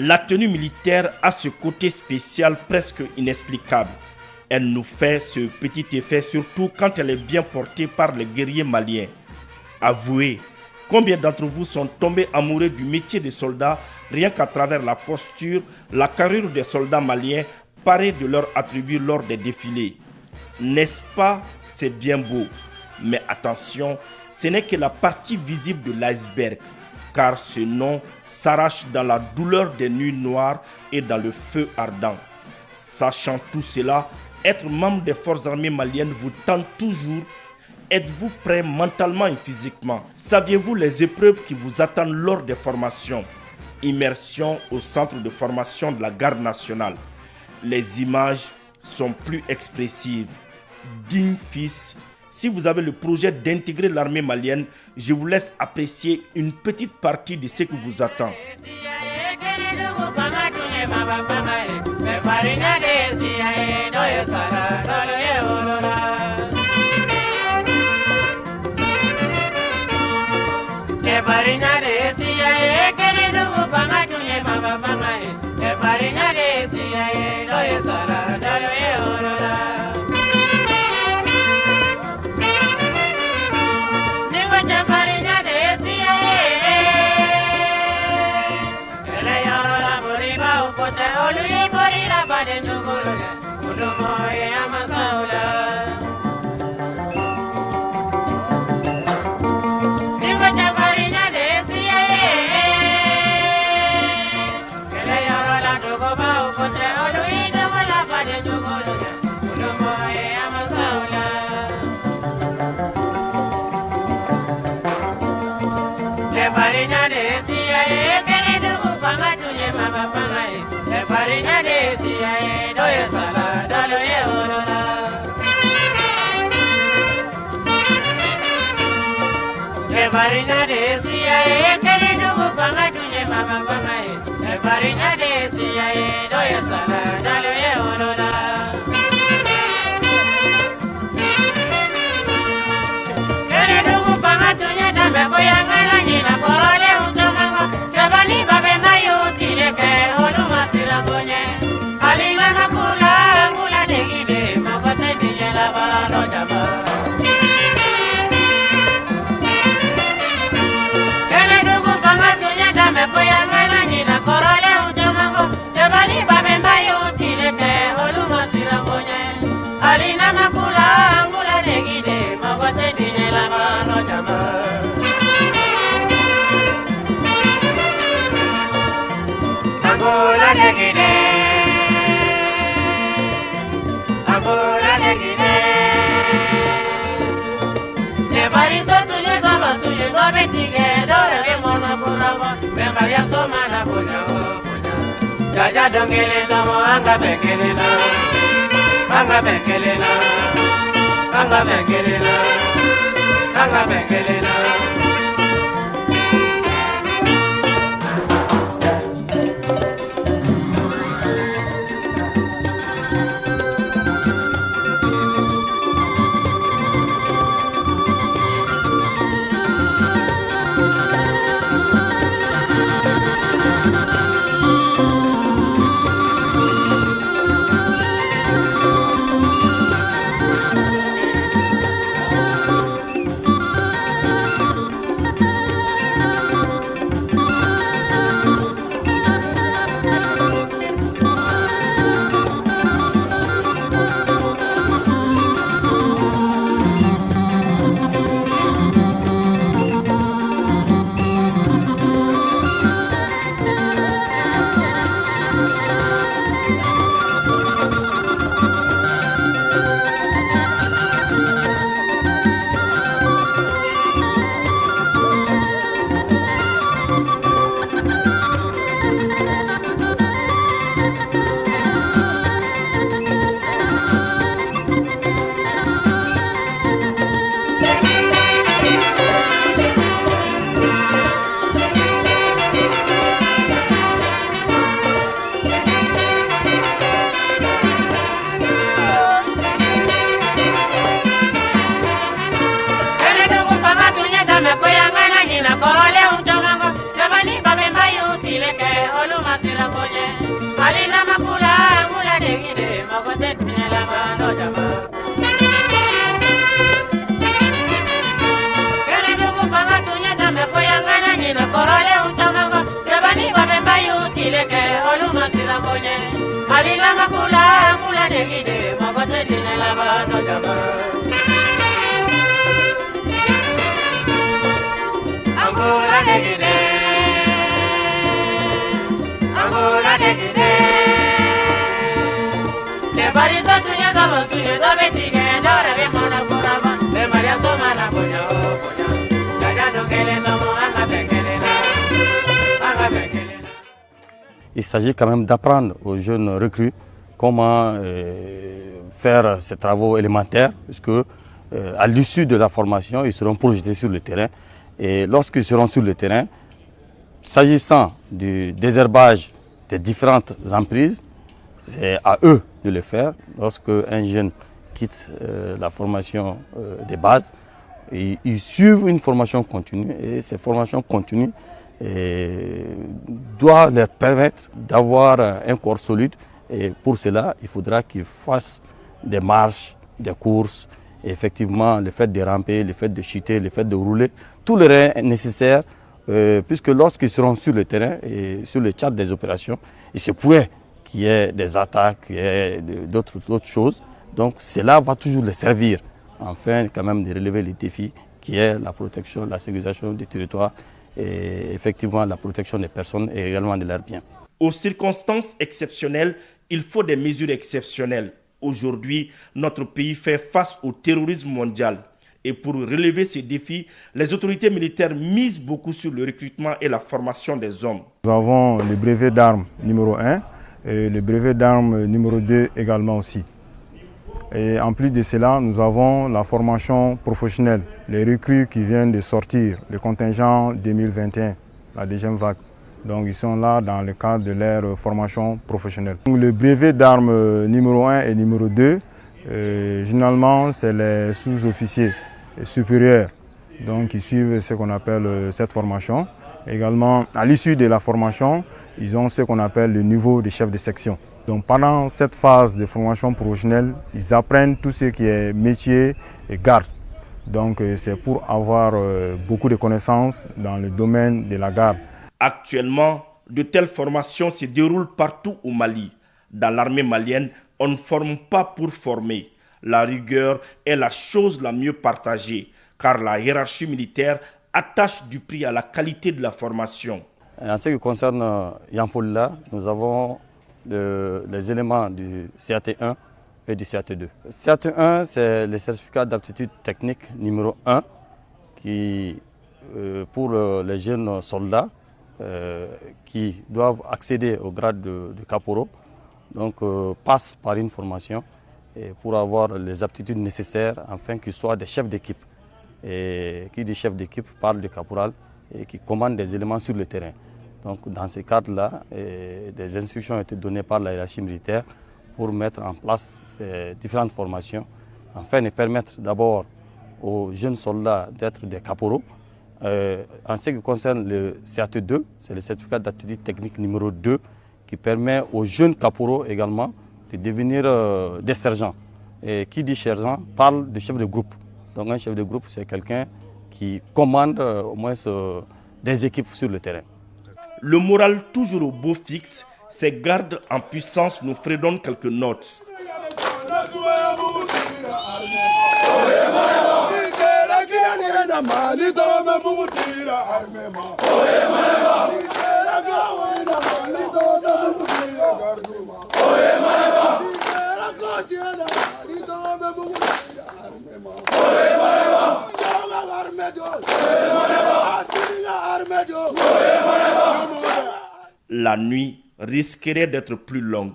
La tenue militaire a ce côté spécial presque inexplicable. Elle nous fait ce petit effet surtout quand elle est bien portée par les guerriers maliens. Avouez, combien d'entre vous sont tombés amoureux du métier de soldat rien qu'à travers la posture, la carrure des soldats maliens parés de leurs attributs lors des défilés. N'est-ce pas, c'est bien beau. Mais attention, ce n'est que la partie visible de l'iceberg, car ce nom s'arrache dans la douleur des nuits noires et dans le feu ardent. Sachant tout cela, être membre des forces armées maliennes vous tente toujours. Êtes-vous prêt mentalement et physiquement? Saviez-vous les épreuves qui vous attendent lors des formations? Immersion au centre de formation de la garde nationale. Les images sont plus expressives. Digne fils, si vous avez le projet d'intégrer l'armée malienne, je vous laisse apprécier une petite partie de ce qui vous attend. Jaja dongele damo anga bekelela, anga bekelela, anga bekelela, anga bekelela. Il s'agit quand même d'apprendre aux jeunes recrues comment faire ces travaux élémentaires, puisque à l'issue de la formation, ils seront projetés sur le terrain. Et lorsqu'ils seront sur le terrain, s'agissant du désherbage des différentes emprises, c'est à eux de le faire. Lorsque un jeune quitte la formation des bases, ils suivent une formation continue, et ces formations continues doivent leur permettre d'avoir un corps solide. Et pour cela, il faudra qu'ils fassent des marches, des courses, et effectivement le fait de ramper, le fait de chuter, le fait de rouler, tout leur est nécessaire, puisque lorsqu'ils seront sur le terrain et sur le chat des opérations, il se pourrait qu'il y ait des attaques, qu'il y ait d'autres choses. Donc cela va toujours les servir, afin quand même de relever les défis qui est la protection, la sécurisation du territoire et effectivement la protection des personnes et également de leurs biens. Aux circonstances exceptionnelles, il faut des mesures exceptionnelles. Aujourd'hui, notre pays fait face au terrorisme mondial. Et pour relever ces défis, les autorités militaires misent beaucoup sur le recrutement et la formation des hommes. Nous avons le brevet d'armes numéro 1 et le brevet d'armes numéro 2 également aussi. Et en plus de cela, nous avons la formation professionnelle, les recrues qui viennent de sortir, le contingent 2021, la deuxième vague. Donc ils sont là dans le cadre de leur formation professionnelle. Le brevet d'armes numéro 1 et numéro 2, généralement c'est les sous-officiers supérieurs donc, qui suivent ce qu'on appelle cette formation. Également, à l'issue de la formation, ils ont ce qu'on appelle le niveau de chef de section. Donc pendant cette phase de formation professionnelle, ils apprennent tout ce qui est métier et garde. Donc c'est pour avoir beaucoup de connaissances dans le domaine de la garde. Actuellement, de telles formations se déroulent partout au Mali. Dans l'armée malienne, on ne forme pas pour former. La rigueur est la chose la mieux partagée, car la hiérarchie militaire attache du prix à la qualité de la formation. En ce qui concerne Yanfolla, nous avons les éléments du CAT1 et du CAT2. CAT1, c'est le certificat d'aptitude technique numéro 1 qui, pour les jeunes soldats qui doivent accéder au grade de caporal, donc passent par une formation et pour avoir les aptitudes nécessaires afin qu'ils soient des chefs d'équipe. Et qui dit chef d'équipe parle de caporal et qui commande des éléments sur le terrain. Donc dans ce cadre-là, des instructions ont été données par la hiérarchie militaire pour mettre en place ces différentes formations afin de permettre d'abord aux jeunes soldats d'être des caporaux. En ce qui concerne le CAT2, c'est le certificat d'aptitude technique numéro 2 qui permet aux jeunes caporaux également de devenir des sergents. Et qui dit sergent parle de chef de groupe. Donc un chef de groupe, c'est quelqu'un qui commande au moins des équipes sur le terrain. Le moral toujours au beau fixe, ces gardes en puissance nous fredonnent quelques notes. La nuit risquerait d'être plus longue.